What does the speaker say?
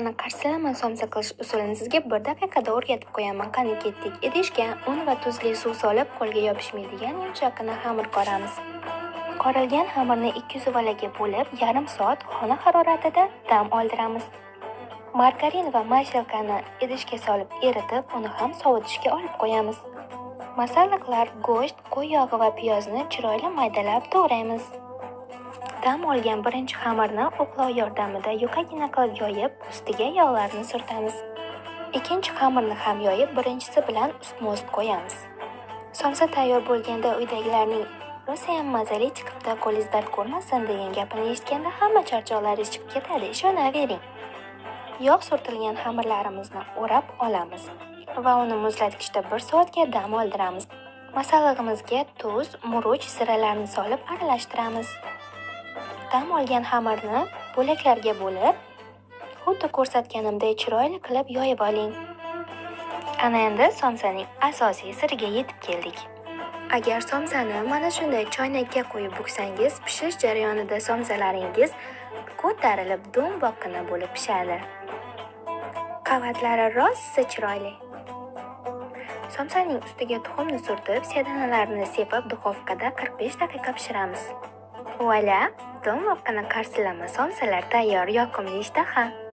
Qarsilama somsa qilish usulini sizga 1 daqiqada o'rgatib qo'yaman. Qani ketdik. Idishga un va tuzli suv solib, qo'lga yopishmaydigan yumshoqqina xamir qoramiz. Qorilgan xamirni 2 zuvalaga bo'lib, yarim soat xona haroratida dam oldiramiz. Margarin va mayshalkani idishga solib eritib, uni ham sovitishga olib qo'yamiz. Masalliqlar, go'sht, qo'y yog'i va piyozni chiroyli maydalab to'g'raymiz. Dam olgan birinchi xamirni o'qlov yordamida yupqagina qilib yoyib, ustiga yog'larni surtamiz. Ikkinchi xamirni ham yoyib, birinchisi bilan ustma-ust qo'yamiz. Somsa tayyor bo'lganda uydagilarning "Rosayam mazali chiqibdi, qo'lingiz dard ko'rmasin" degan gapini eshitganda hamma charchoqlari chiqib ketadi, ishonavering. Yog' surtilgan xamirlarimizni o'rab olamiz va uni muzlatgichda 1 soatga dam oldiramiz. Masallig'imizga tuz, murch, ziralarni solib aralashtiramiz. Dam olgan xamirni bo'laklarga bo'lib, xuddi ko'rsatganimdek chiroyli qilib yoyib oling. Ana endi somsaning asosiy siriga yetib keldik. Agar somsani mana shunday choynakka qo'yib buksangiz, pishish jarayonida somsalaringiz ko'tarilib do'mboqqina bo'lib pishadi. Qavatlari rosa chiroyli. Somsaning ustiga tuxumni surtib, sedanalarini sepib, duxovkada 45 daqiqa pishiramiz. Voila, do'mboqqina qarsilama somsalar tayyor, yoqimli ishtaha.